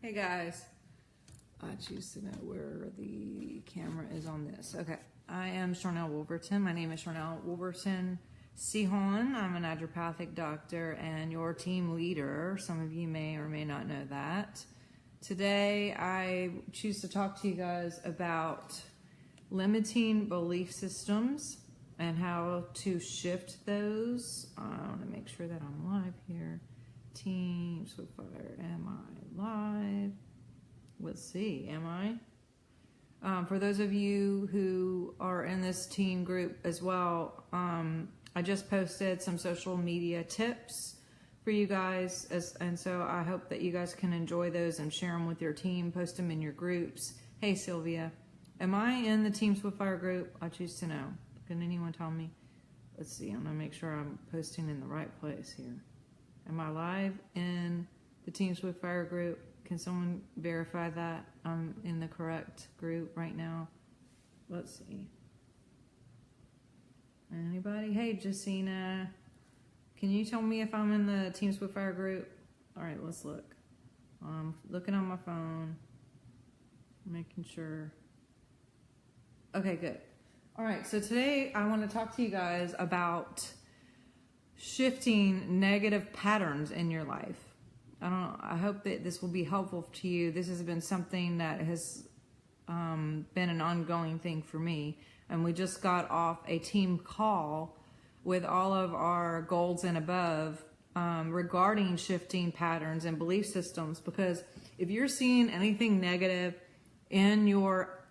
Hey guys, I choose to know where the camera is on this. Okay, I am Sharnael Wolverton. My name is Sharnael Wolverton Sihon. I'm a naturopathic doctor and your team leader. Some of you may or may not know that. Today, I choose to talk to you guys about limiting belief systems and how to shift those. I want to make sure that I'm live here. Team Swiftfire, am I live? Let's see, am I? For those of you who are in this team group as well, I just posted some social media tips for you guys, and so I hope that you guys can enjoy those and share them with your team, post them in your groups. Hey Sylvia, am I in the Team Swiftfire group? I choose to know. Can anyone tell me? Let's see, I'm gonna make sure I'm posting in the right place here. Am I live in the Team Swiftfire group? Can someone verify that I'm in the correct group right now? Let's see. Anybody? Hey, Jacina. Can you tell me if I'm in the Team Swiftfire group? All right, let's look. I'm looking on my phone, making sure. Okay, good. All right, so today I want to talk to you guys about shifting negative patterns in your life. I hope that this will be helpful to you. This has been something that has been an ongoing thing for me. And we just got off a team call with all of our golds and above regarding shifting patterns and belief systems. Because if you're seeing anything negative in your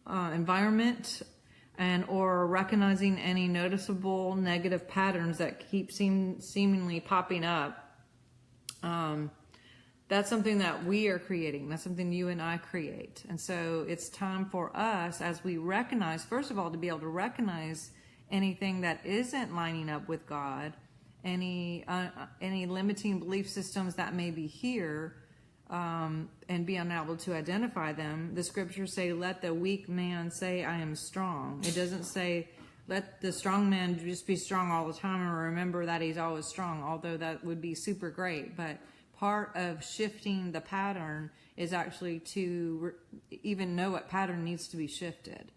environment, and or recognizing any noticeable negative patterns that keep seemingly popping up, that's something that we are creating. That's something you and I create. And so it's time for us, as we recognize, first of all, to be able to recognize anything that isn't lining up with God, any limiting belief systems that may be here, and be unable to identify them. The scriptures say, let the weak man say, I am strong. It doesn't say, let the strong man just be strong all the time and remember that he's always strong, although that would be super great. But part of shifting the pattern is actually to even know what pattern needs to be shifted.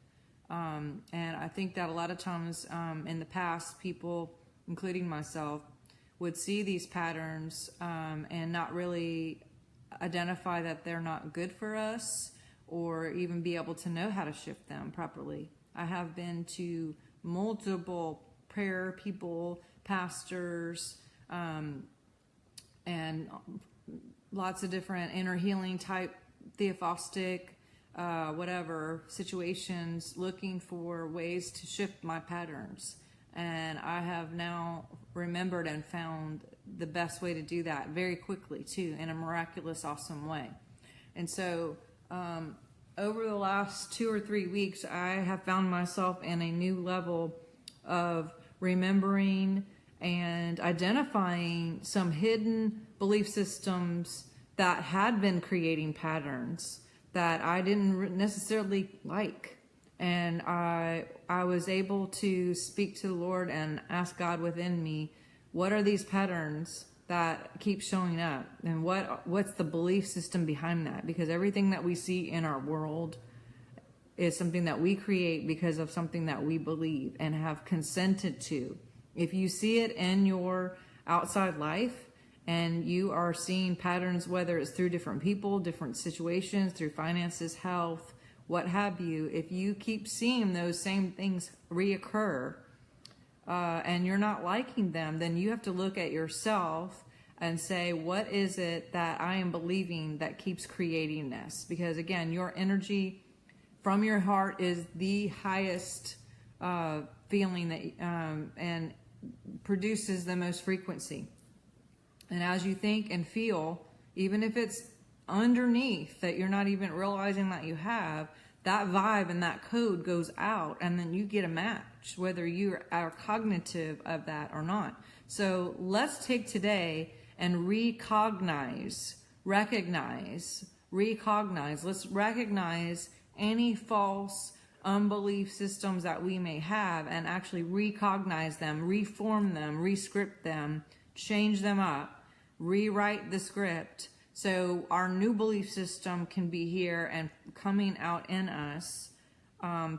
And I think that a lot of times in the past, people, including myself, would see these patterns and not really identify that they're not good for us or even be able to know how to shift them properly. I have been to multiple prayer people, pastors, and lots of different inner healing type, theophostic, whatever situations, looking for ways to shift my patterns. And I have now remembered and found the best way to do that very quickly too, in a miraculous, awesome way. And so over the last 2 or 3 weeks, I have found myself in a new level of remembering and identifying some hidden belief systems that had been creating patterns that I didn't necessarily like. And I was able to speak to the Lord and ask God within me, what are these patterns that keep showing up? And what's the belief system behind that? Because everything that we see in our world is something that we create because of something that we believe and have consented to. If you see it in your outside life and you are seeing patterns, whether it's through different people, different situations, through finances, health, what have you, if you keep seeing those same things reoccur and you're not liking them, then you have to look at yourself and say, what is it that I am believing that keeps creating this? Because again, your energy from your heart is the highest feeling that and produces the most frequency. And as you think and feel, even if it's underneath that you're not even realizing that you have, that vibe and that code goes out, and then you get a match, whether you are cognitive of that or not. So let's take today and recognize. Let's recognize any false unbelief systems that we may have and actually recognize them, reform them, rescript them, change them up, rewrite the script So our new belief system can be here and coming out in us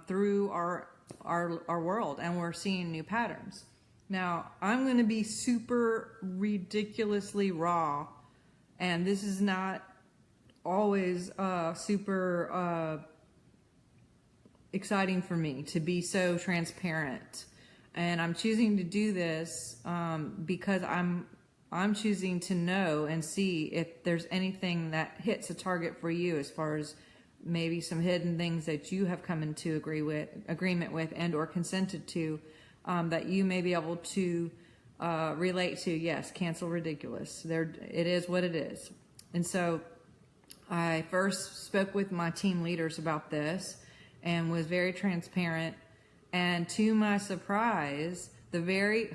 through our world, and we're seeing new patterns. Now, I'm going to be super ridiculously raw, and this is not always super exciting for me to be so transparent. And I'm choosing to do this because I'm choosing to know and see if there's anything that hits a target for you, as far as maybe some hidden things that you have come into agreement with and or consented to, that you may be able to relate to. Yes, cancel ridiculous. It is what it is. And so I first spoke with my team leaders about this and was very transparent. And to my surprise, the very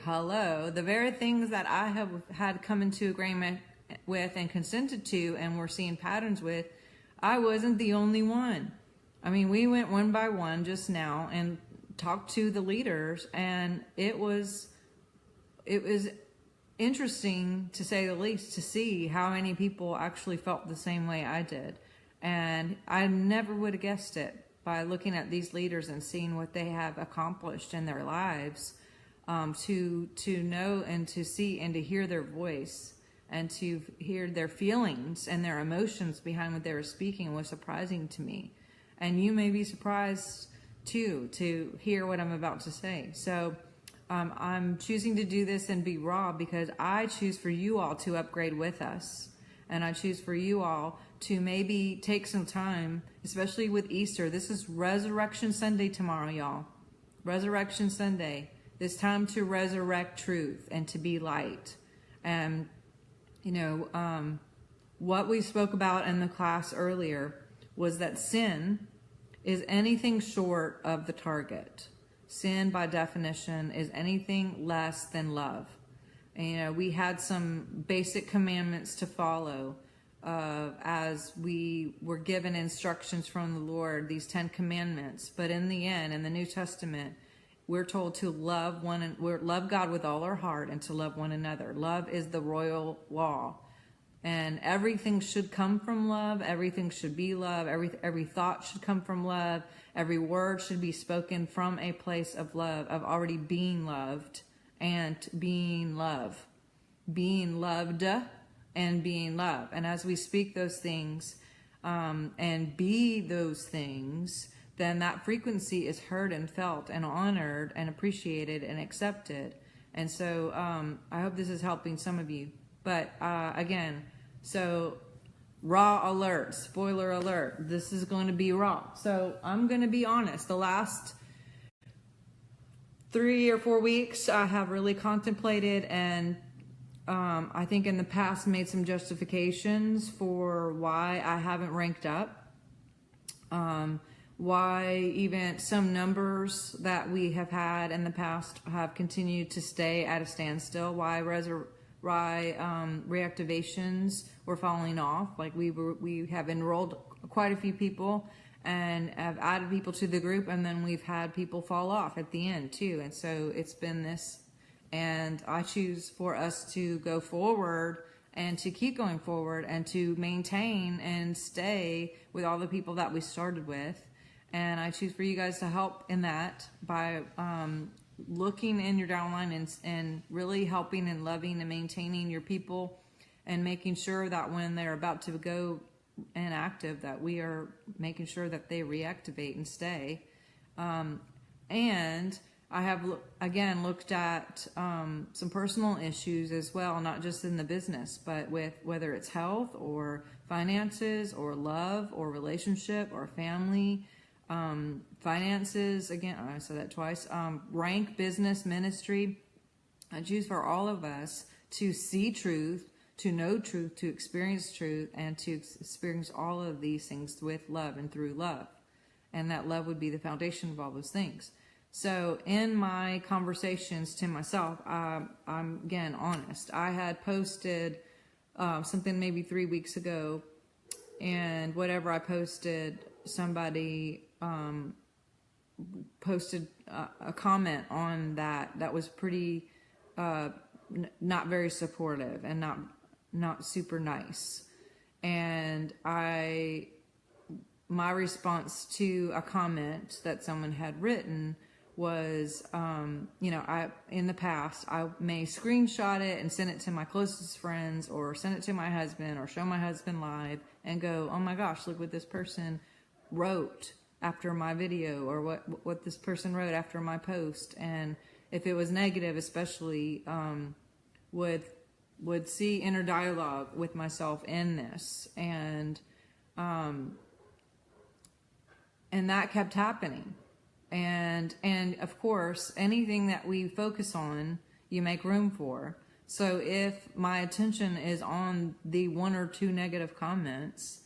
things that I have had come into agreement with and consented to and we're seeing patterns with, I wasn't the only one. I mean, we went one by one just now and talked to the leaders, and it was interesting, to say the least, to see how many people actually felt the same way I did. And I never would have guessed it by looking at these leaders and seeing what they have accomplished in their lives, to know and to see and to hear their voice and to hear their feelings and their emotions behind what they were speaking was surprising to me. And you may be surprised too to hear what I'm about to say. So I'm choosing to do this and be raw because I choose for you all to upgrade with us. And I choose for you all to maybe take some time, especially with Easter. This is Resurrection Sunday tomorrow, y'all. Resurrection Sunday. It's time to resurrect truth and to be light. And, what we spoke about in the class earlier was that sin is anything short of the target. Sin, by definition, is anything less than love. And, we had some basic commandments to follow as we were given instructions from the Lord, these 10 commandments. But in the end, in the New Testament, we're told to love God with all our heart and to love one another. Love is the royal law. And everything should come from love. Everything should be love. Every thought should come from love. Every word should be spoken from a place of love, of already being loved and being love. Being loved and being love. And as we speak those things and be those things, then that frequency is heard and felt and honored and appreciated and accepted. And so I hope this is helping some of you. But again, so raw alert, spoiler alert, this is going to be raw. So I'm going to be honest. The last 3 or 4 weeks, I have really contemplated and I think in the past made some justifications for why I haven't ranked up. Why even some numbers that we have had in the past have continued to stay at a standstill. Why reactivations were falling off. Like we have enrolled quite a few people and have added people to the group, and then we've had people fall off at the end too. And so it's been this, and I choose for us to go forward and to keep going forward and to maintain and stay with all the people that we started with. And I choose for you guys to help in that by looking in your downline and really helping and loving and maintaining your people and making sure that when they're about to go inactive, that we are making sure that they reactivate and stay. And I have, again, looked at some personal issues as well, not just in the business, but with whether it's health or finances or love or relationship or family. Finances, again, I said that twice, rank, business, ministry. I choose for all of us to see truth, to know truth, to experience truth, and to experience all of these things with love and through love. And that love would be the foundation of all those things. So in my conversations to myself, I'm, again, honest. I had posted something maybe 3 weeks ago, and whatever I posted, somebody posted a comment on that was pretty not very supportive and not super nice. my response to a comment that someone had written was, in the past, I may screenshot it and send it to my closest friends, or send it to my husband, or show my husband live and go, oh my gosh, look what this person wrote after my video, or what this person wrote after my post. And if it was negative, especially, would see inner dialogue with myself in this. And that kept happening. And of course, anything that we focus on, you make room for. So if my attention is on the one or two negative comments,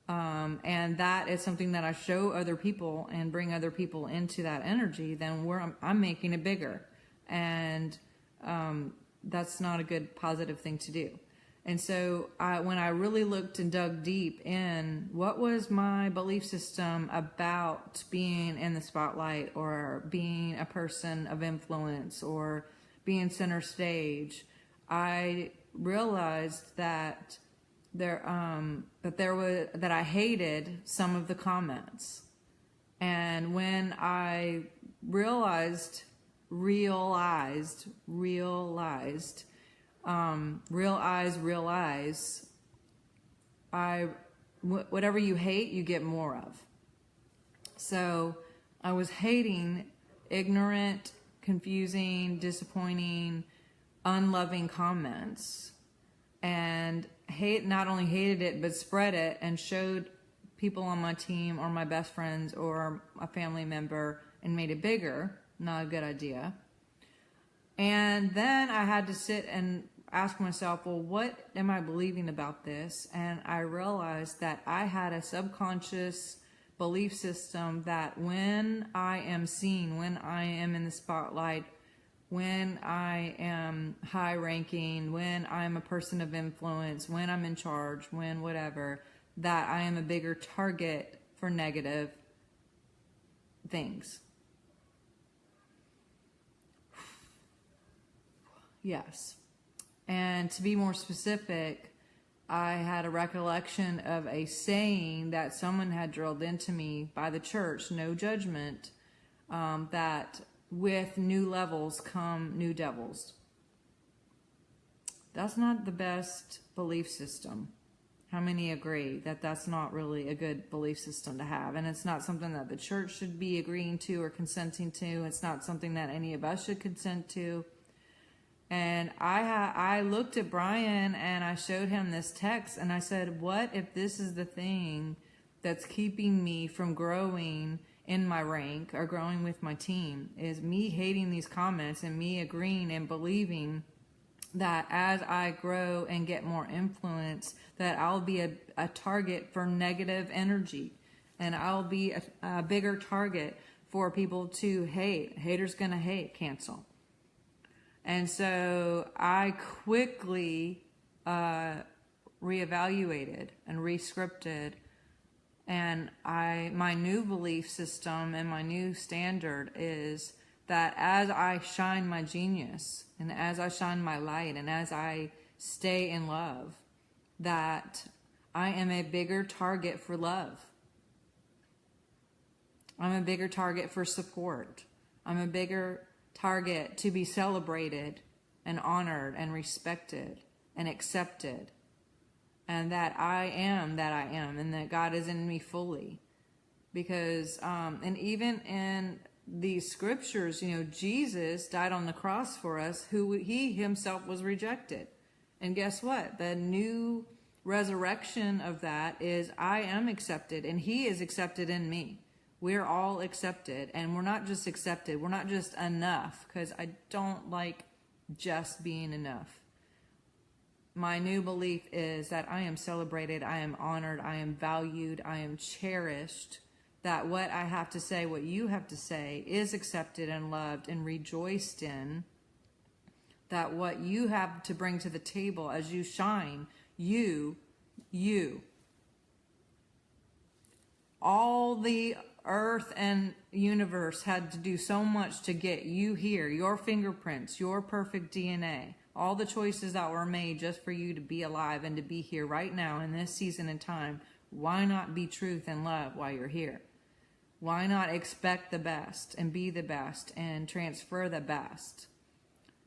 and that is something that I show other people and bring other people into that energy, then I'm making it bigger. And that's not a good positive thing to do. And so when I really looked and dug deep in, what was my belief system about being in the spotlight, or being a person of influence, or being center stage, I realized that I hated some of the comments. And when I realized real eyes, whatever you hate, you get more of. So I was hating ignorant, confusing, disappointing, unloving comments, and not only hated it, but spread it and showed people on my team or my best friends or a family member and made it bigger. Not a good idea. And then I had to sit and ask myself, well, what am I believing about this? And I realized that I had a subconscious belief system that when I am seen, when I am in the spotlight, when I am high ranking, when I'm a person of influence, when I'm in charge, when whatever, that I am a bigger target for negative things. Yes. And to be more specific, I had a recollection of a saying that someone had drilled into me by the church, no judgment, that with new levels come new devils. That's not the best belief system. How many agree that that's not really a good belief system to have? And it's not something that the church should be agreeing to or consenting to. It's not something that any of us should consent to. And I looked at Brian and I showed him this text and I said, what if this is the thing that's keeping me from growing in my rank or growing with my team, is me hating these comments and me agreeing and believing that as I grow and get more influence, that I'll be a target for negative energy, and I'll be a bigger target for people to hate. Haters gonna hate, cancel. And so I quickly reevaluated and rescripted, and my new belief system and my new standard is that as I shine my genius and as I shine my light and as I stay in love, that I am a bigger target for love. I'm a bigger target for support. I'm a bigger target to be celebrated and honored and respected and accepted, and that I am, and that God is in me fully. Because and even in these scriptures, Jesus died on the cross for us, who he himself was rejected. And guess what? The new resurrection of that is I am accepted and he is accepted in me. We're all accepted, and we're not just accepted. We're not just enough, because I don't like just being enough. My new belief is that I am celebrated, I am honored, I am valued, I am cherished, that what I have to say, what you have to say, is accepted and loved and rejoiced in, that what you have to bring to the table as you shine, you, all the earth and universe had to do so much to get you here, your fingerprints, your perfect DNA, all the choices that were made just for you to be alive and to be here right now in this season and time Why not be truth and love while you're here? Why not expect the best and be the best and transfer the best?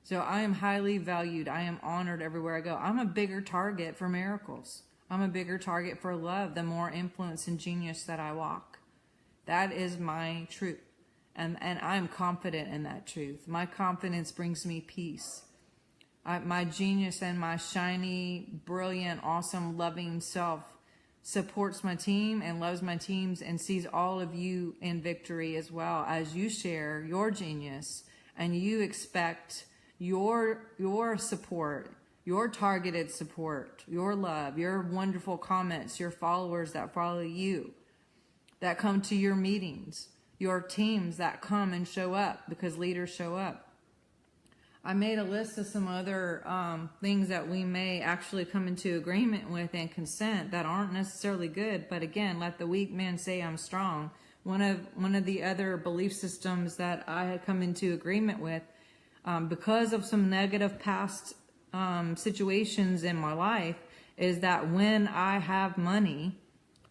So I am highly valued. I am honored everywhere I go. I'm a bigger target for miracles. I'm a bigger target for love, the more influence and genius that I walk. That is my truth. And I'm confident in that truth. My confidence brings me peace. My genius and my shiny, brilliant, awesome, loving self supports my team and loves my teams and sees all of you in victory as well as you share your genius and you expect your support, your targeted support, your love, your wonderful comments, your followers that follow you, that come to your meetings, your teams that come and show up because leaders show up. I made a list of some other things that we may actually come into agreement with and consent that aren't necessarily good. But again, let the weak man say I'm strong. One of the other belief systems that I had come into agreement with, because of some negative past situations in my life, is that when I have money,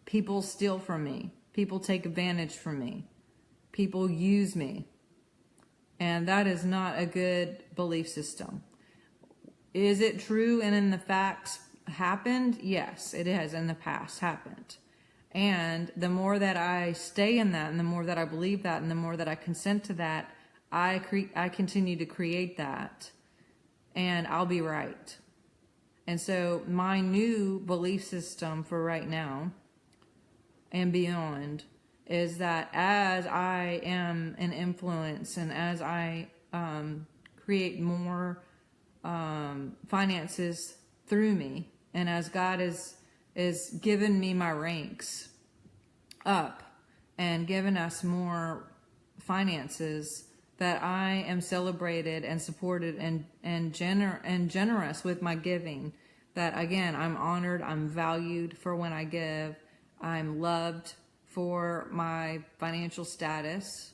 people steal from me. People take advantage from me. People use me. And that is not a good belief system. Is it true and in the facts happened? Yes, it has in the past happened. And the more that I stay in that and the more that I believe that and the more that I consent to that, I continue to create that and I'll be right. And so my new belief system for right now and beyond is that as I am an influence and as I create more finances through me, and as God is given me my ranks up and given us more finances, that I am celebrated and supported and generous with my giving. That again, I'm honored, I'm valued for when I give, I'm loved for my financial status,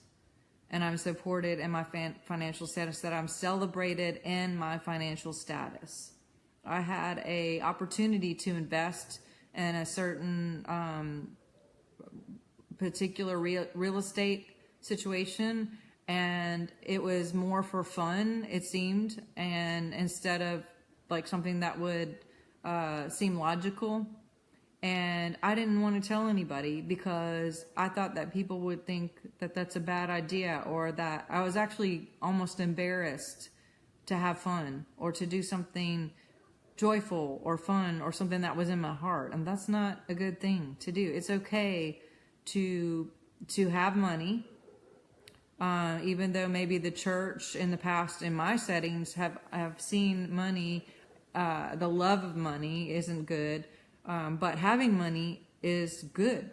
and I'm supported in my financial status, that I'm celebrated in my financial status. I had a opportunity to invest in a certain particular real estate situation, and it was more for fun, it seemed, and instead of like something that would seem logical. And I didn't want to tell anybody because I thought that people would think that that's a bad idea, or that I was actually almost embarrassed to have fun or to do something joyful or fun or something that was in my heart. And that's not a good thing to do. It's okay to have money, even though maybe the church in the past in my settings have seen money, the love of money isn't good. But having money is good.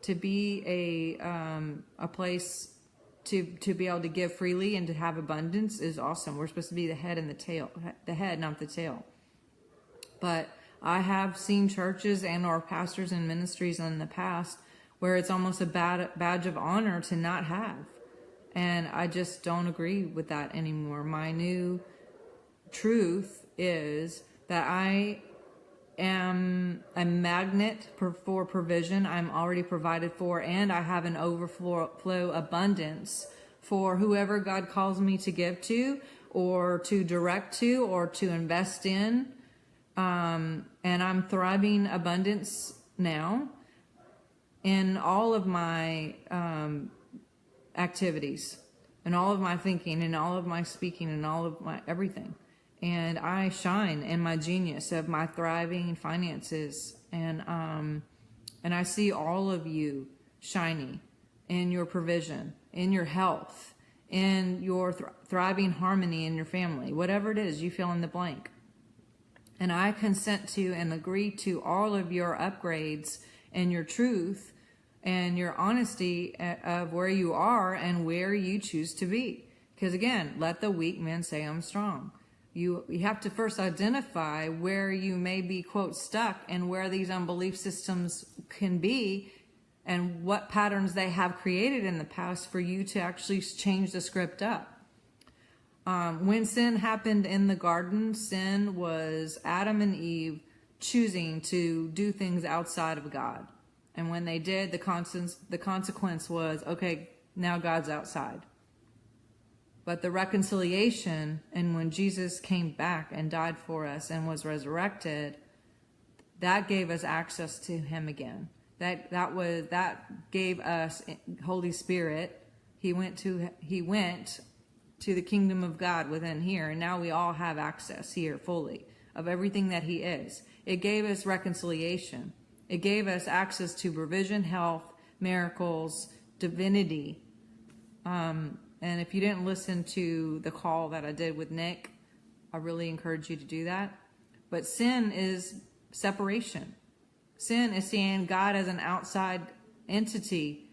To be a place to be able to give freely and to have abundance is awesome. We're supposed to be the head and the tail, the head, not the tail. But I have seen churches and or pastors and ministries in the past where it's almost a badge of honor to not have. And I just don't agree with that anymore. My new truth is that I am a magnet for provision. I'm already provided for, and I have an overflow abundance for whoever God calls me to give to or to direct to or to invest in. And I'm thriving abundance now in all of my activities and all of my thinking and all of my speaking and all of my everything. And I shine in my genius of my thriving finances. And I see all of you shiny in your provision, in your health, in your thriving harmony in your family, whatever it is, you fill in the blank. And I consent to and agree to all of your upgrades and your truth and your honesty of where you are and where you choose to be. Because again, let the weak man say I'm strong. You have to first identify where you may be, quote, stuck and where these unbelief systems can be and what patterns they have created in the past for you to actually change the script up. When sin happened in the garden, sin was Adam and Eve choosing to do things outside of God. And when they did, the consequence was, okay, now God's outside. But the reconciliation, and when Jesus came back and died for us and was resurrected, that gave us access to him again. That gave us Holy Spirit. He went to the kingdom of God within here, and now we all have access here fully of everything that he is. It gave us reconciliation. It gave us access to provision, health, miracles, divinity. And if you didn't listen to the call that I did with Nick, I really encourage you to do that. But sin is separation. Sin is seeing God as an outside entity.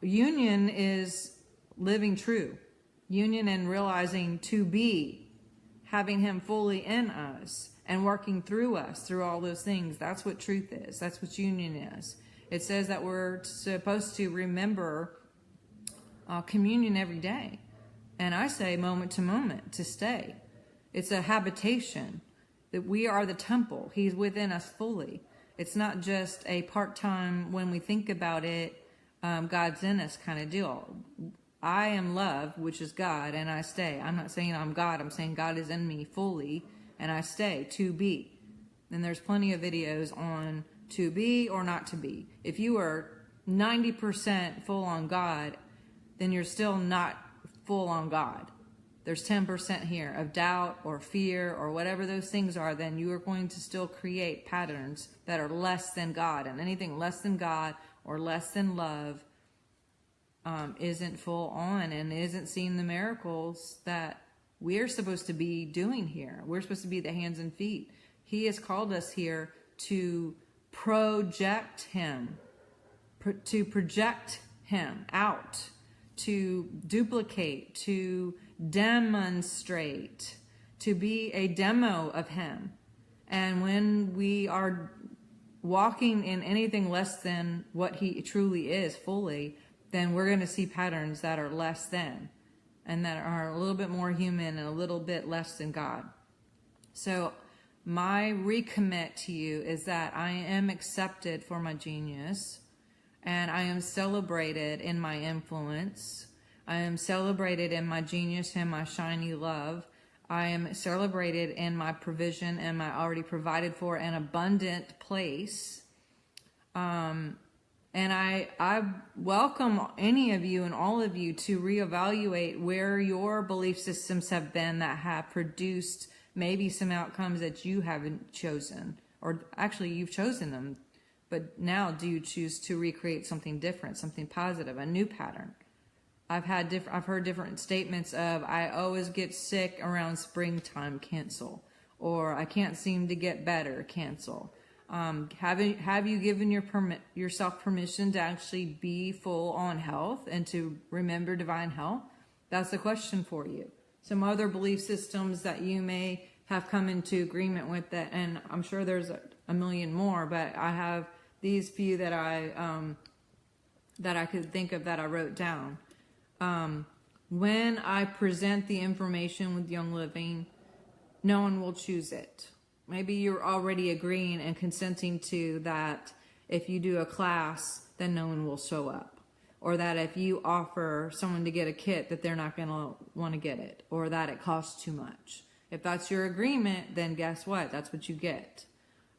Union is living true. Union and realizing to be, having him fully in us and working through us through all those things. That's what truth is. That's what union is. It says that we're supposed to remember communion every day. And I say moment to moment to stay. It's a habitation. That we are the temple. He's within us fully. It's not just a part-time, when we think about it, God's in us kind of deal. I am love, which is God, and I stay. I'm not saying I'm God. I'm saying God is in me fully, and I stay to be. And there's plenty of videos on to be or not to be. If you are 90% full on God, then you're still not full on God. There's 10% here of doubt or fear or whatever those things are, then you are going to still create patterns that are less than God. And anything less than God or less than love isn't full on and isn't seeing the miracles that we're supposed to be doing here. We're supposed to be the hands and feet. He has called us here to project him, to project him out, to duplicate, to demonstrate, to be a demo of him. And when we are walking in anything less than what he truly is fully, then we're going to see patterns that are less than, and that are a little bit more human and a little bit less than God. So my recommit to you is that I am accepted for my genius, and I am celebrated in my influence. I am celebrated in my genius and my shiny love. I am celebrated in my provision and my already provided for an abundant place. And I welcome any of you and all of you to reevaluate where your belief systems have been that have produced maybe some outcomes that you haven't chosen, or actually you've chosen them, but now do you choose to recreate something different, something positive, a new pattern? I've heard different statements of, I always get sick around springtime, cancel. Or I can't seem to get better, cancel. Have you given yourself permission to actually be full on health and to remember divine health? That's the question for you. Some other belief systems that you may have come into agreement with, that, and I'm sure there's a million more, but I have these few that I could think of that I wrote down. When I present the information with Young Living, no one will choose it. Maybe you're already agreeing and consenting to that if you do a class, then no one will show up. Or that if you offer someone to get a kit, that they're not going to want to get it. Or that it costs too much. If that's your agreement, then guess what? That's what you get.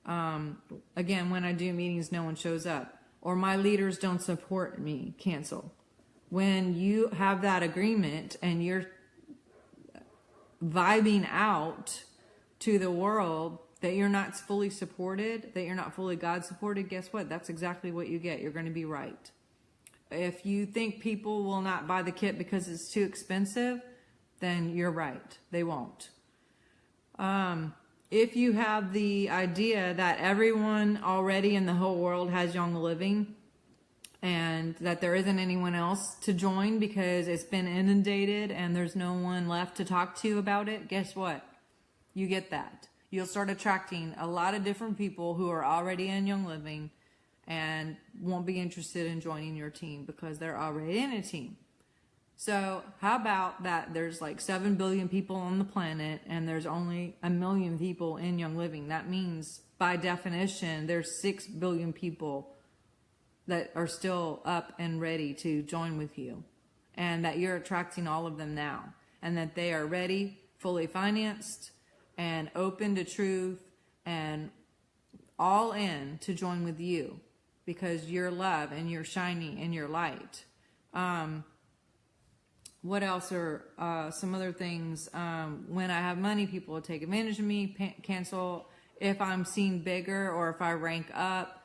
Again, when I do meetings, no one shows up. Or my leaders don't support me, cancel. When you have that agreement and you're vibing out to the world that you're not fully supported, that you're not fully God supported, guess what? That's exactly what you get. You're going to be right. If you think people will not buy the kit because it's too expensive, then you're right. They won't. If you have the idea that everyone already in the whole world has Young Living, and that there isn't anyone else to join because it's been inundated and there's no one left to talk to about it, guess what? You get that. You'll start attracting a lot of different people who are already in Young Living and won't be interested in joining your team because they're already in a team. So how about that there's like 7 billion people on the planet and there's only 1 million people in Young Living? That means by definition, there's 6 billion people that are still up and ready to join with you, and that you're attracting all of them now, and that they are ready, fully financed, and open to truth, and all in to join with you because you're love and you're shining and you're light. What else are some other things? When I have money, people will take advantage of me, cancel. If I'm seen bigger or if I rank up,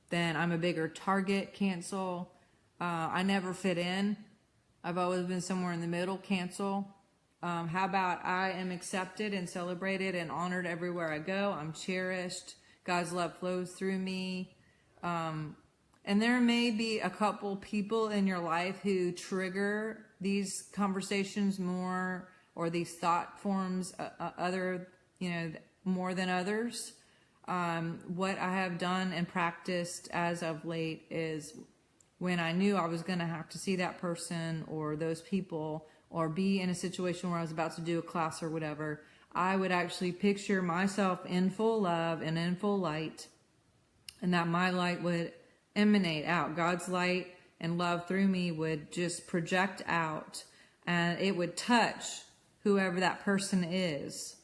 then I'm a bigger target, cancel. I never fit in. I've always been somewhere in the middle, cancel. How about I am accepted and celebrated and honored everywhere I go. I'm cherished. God's love flows through me. And there may be a couple people in your life who trigger these conversations more, or these thought forms more than others. What I have done and practiced as of late is when I knew I was going to have to see that person or those people or be in a situation where I was about to do a class or whatever, I would actually picture myself in full love and in full light, and that my light would emanate out. God's light and love through me would just project out, and it would touch whoever that person is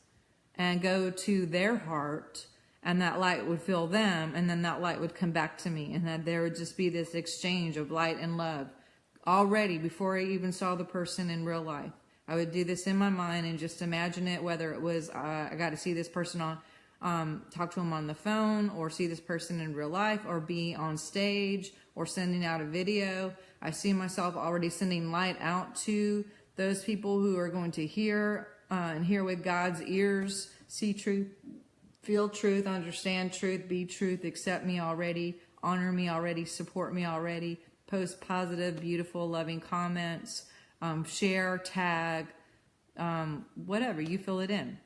and go to their heart, and that light would fill them, and then that light would come back to me, and that there would just be this exchange of light and love already before I even saw the person in real life. I would do this in my mind and just imagine it, whether it was I got to see this person talk to him on the phone, or see this person in real life, or be on stage, or sending out a video. I see myself already sending light out to those people who are going to hear and hear with God's ears, see truth, feel truth, understand truth, be truth, accept me already, honor me already, support me already, post positive, beautiful, loving comments, share, tag, whatever, you fill it in.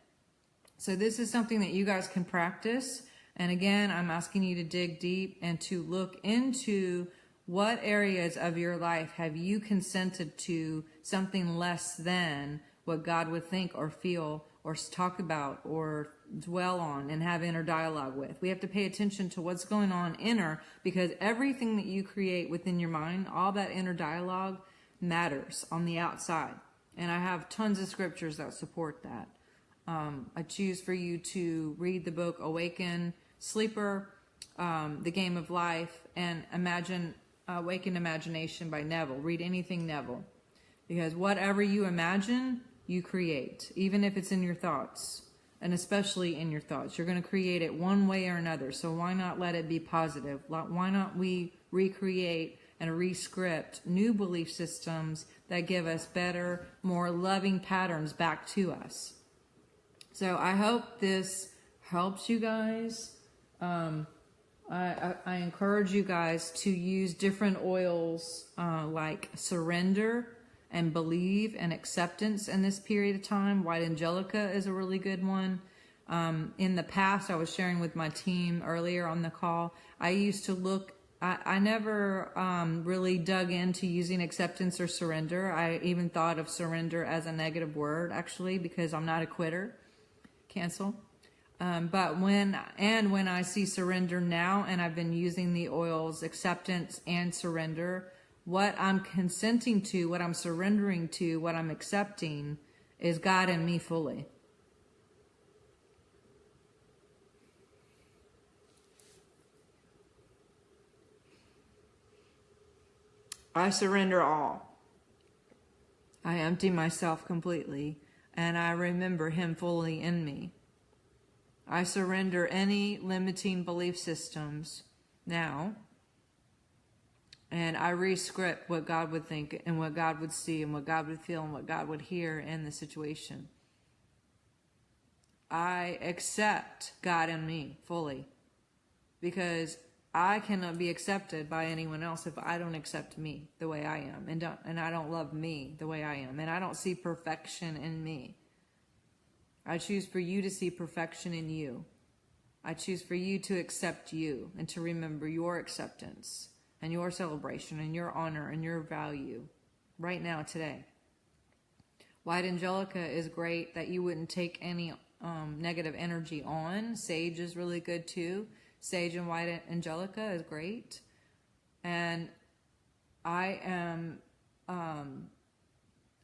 So this is something that you guys can practice. And again, I'm asking you to dig deep and to look into what areas of your life have you consented to something less than what God would think or feel or talk about or dwell on and have inner dialogue with. We have to pay attention to what's going on inner, because everything that you create within your mind, all that inner dialogue matters on the outside. And I have tons of scriptures that support that. I choose for you to read the book Awaken Sleeper, The Game of Life, and Awaken Imagination by Neville. Read anything Neville, because whatever you imagine, you create, even if it's in your thoughts, and especially in your thoughts. You're going to create it one way or another, so why not let it be positive? Why not we recreate and re-script new belief systems that give us better, more loving patterns back to us? So I hope this helps you guys. I encourage you guys to use different oils like surrender and believe and acceptance in this period of time. White Angelica is a really good one. In the past, I was sharing with my team earlier on the call, I used to look, I never really dug into using acceptance or surrender. I even thought of surrender as a negative word, actually, because I'm not a quitter. Cancel. But when I see surrender now, and I've been using the oils acceptance and surrender, what I'm consenting to, what I'm surrendering to, what I'm accepting is God and me fully. I surrender all. I empty myself completely, and I remember Him fully in me. I surrender any limiting belief systems now, and I re-script what God would think and what God would see and what God would feel and what God would hear in the situation. I accept God and me fully, because I cannot be accepted by anyone else if I don't accept me the way I am, and I don't love me the way I am, and I don't see perfection in me. I choose for you to see perfection in you. I choose for you to accept you and to remember your acceptance and your celebration and your honor and your value right now, today. White Angelica is great that you wouldn't take any negative energy on. Sage is really good too. Sage and white angelica is great. And I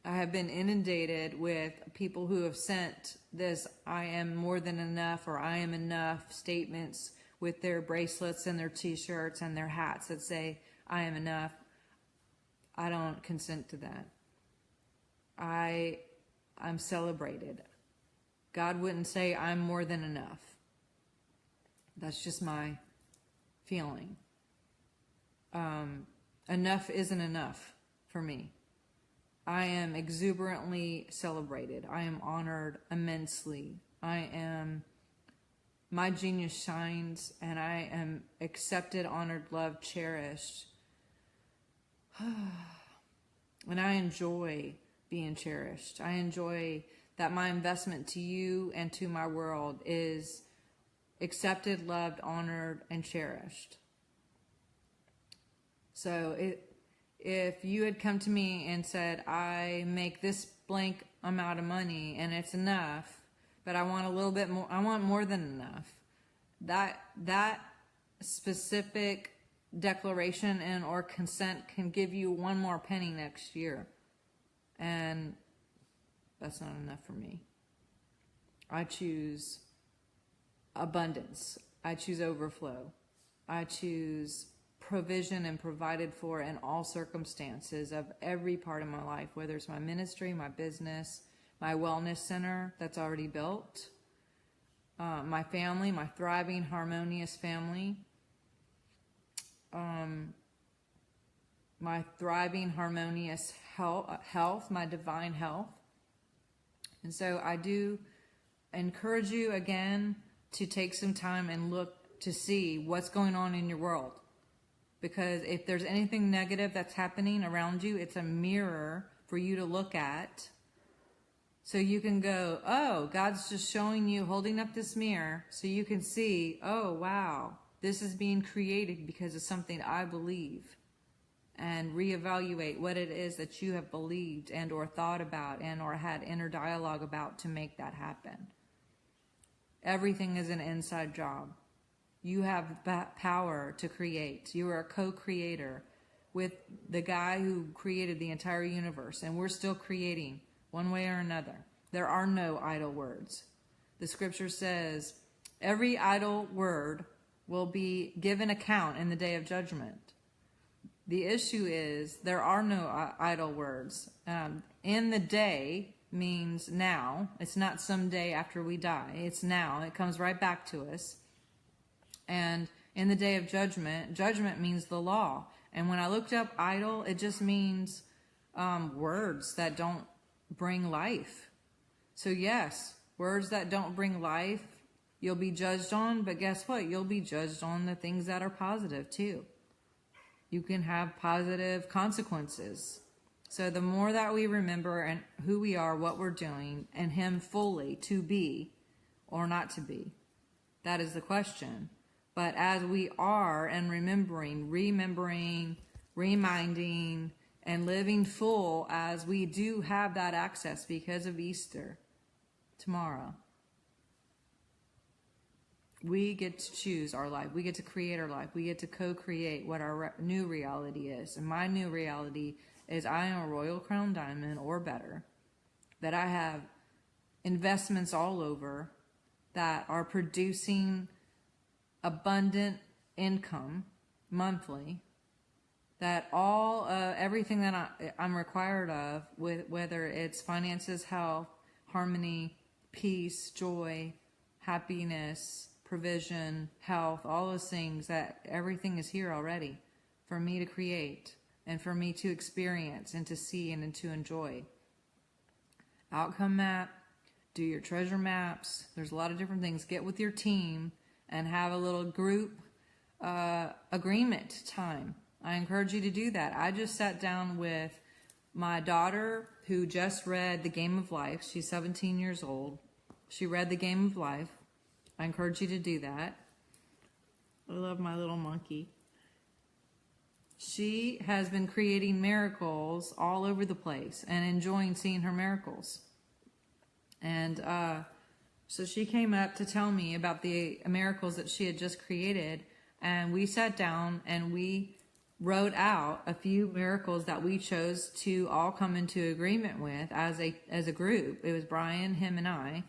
have been inundated with people who have sent this "I am more than enough" or "I am enough" statements with their bracelets and their t-shirts and their hats that say "I am enough." I don't consent to that. I'm celebrated. God wouldn't say I'm more than enough. That's just my feeling. Enough isn't enough for me. I am exuberantly celebrated. I am honored immensely. My genius shines, and I am accepted, honored, loved, cherished. And I enjoy being cherished. I enjoy that my investment to you and to my world is accepted, loved, honored, and cherished. So if you had come to me and said, I make this blank amount of money and it's enough, but I want a little bit more, I want more than enough, that specific declaration and or consent can give you one more penny next year. And that's not enough for me. I choose abundance. I choose overflow. I choose provision and provided for in all circumstances of every part of my life, whether it's my ministry, my business, my wellness center that's already built, my family, my thriving, harmonious family, my thriving, harmonious health, my divine health. And so I do encourage you again to take some time and look to see what's going on in your world. Because if there's anything negative that's happening around you, it's a mirror for you to look at. So you can go, oh, God's just showing you, holding up this mirror so you can see, oh, wow, this is being created because of something I believe. And reevaluate what it is that you have believed and or thought about and or had inner dialogue about to make that happen. Everything is an inside job. You have power to create. You are a co-creator with the guy who created the entire universe, and we're still creating one way or another. There are no idle words. The scripture says every idle word will be given account in the day of judgment. The issue is there are no idle words. In the day means now. It's not someday after we die. It's now. It comes right back to us. And in the day of judgment, judgment means the law. And when I looked up idle, it just means words that don't bring life. So yes, words that don't bring life, you'll be judged on. But guess what? You'll be judged on the things that are positive too. You can have positive consequences. So the more that we remember and who we are, what we're doing, and Him fully to be or not to be, that is the question. But as we are and remembering, reminding, and living full as we do have that access because of Easter tomorrow, we get to choose our life. We get to create our life. We get to co-create what our new reality is. And my new reality is I am a Royal Crown Diamond or better, that I have investments all over that are producing abundant income monthly, that everything that I'm required of, with whether it's finances, health, harmony, peace, joy, happiness, provision, health, all those things, that everything is here already for me to create and for me to experience and to see and to enjoy. Outcome map, do your treasure maps. There's a lot of different things. Get with your team and have a little group agreement time. I encourage you to do that. I just sat down with my daughter who just read The Game of Life. She's 17 years old. She read The Game of Life. I encourage you to do that. I love my little monkey. She has been creating miracles all over the place and enjoying seeing her miracles. And So she came up to tell me about the miracles that she had just created, and we sat down and we wrote out a few miracles that we chose to all come into agreement with as a group. It was Brian, him, and I,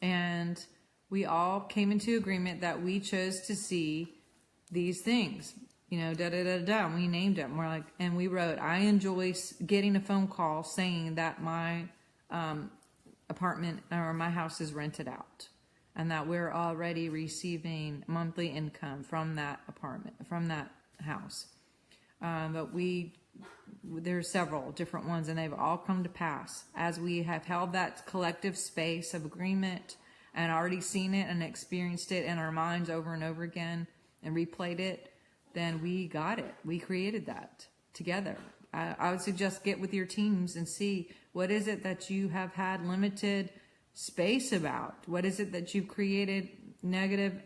and we all came into agreement that we chose to see these things. You know, da da da da. We named them. We're like, and we wrote, I enjoy getting a phone call saying that my apartment or my house is rented out, and that we're already receiving monthly income from that apartment, from that house. But there's several different ones, and they've all come to pass as we have held that collective space of agreement and already seen it and experienced it in our minds over and over again and replayed it. Then we got it. We created that together. I would suggest get with your teams and see what is it that you have had limited space about. What is it that you've created negative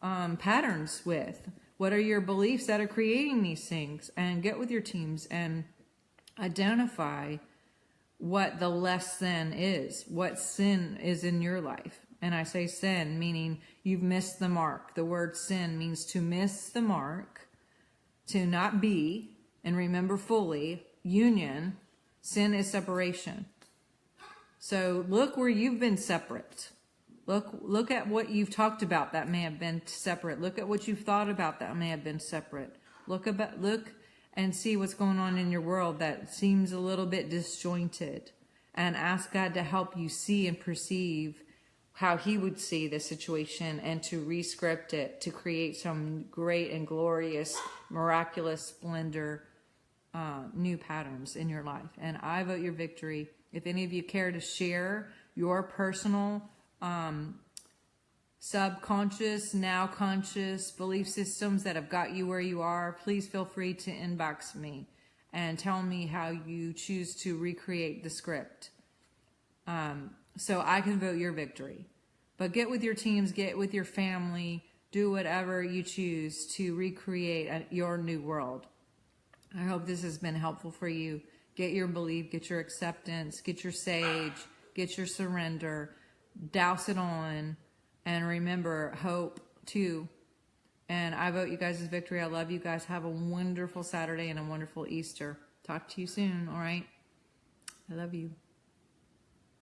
patterns with? What are your beliefs that are creating these things? And get with your teams and identify what the less than is, what sin is in your life. And I say sin, meaning you've missed the mark. The word sin means to miss the mark, to not be, and remember fully, union. Sin is separation. So look where you've been separate. Look at what you've talked about that may have been separate. Look at what you've thought about that may have been separate. Look and see what's going on in your world that seems a little bit disjointed, and ask God to help you see and perceive how he would see the situation, and to rescript it to create some great and glorious, miraculous splendor, new patterns in your life. And I vote your victory. If any of you care to share your personal subconscious, now conscious belief systems that have got you where you are, please feel free to inbox me and tell me how you choose to recreate the script. So I can vote your victory. But get with your teams, get with your family, do whatever you choose to recreate your new world. I hope this has been helpful for you. Get your belief, get your acceptance, get your sage, get your surrender, douse it on, and remember, hope too. And I vote you guys' victory. I love you guys. Have a wonderful Saturday and a wonderful Easter. Talk to you soon, all right? I love you.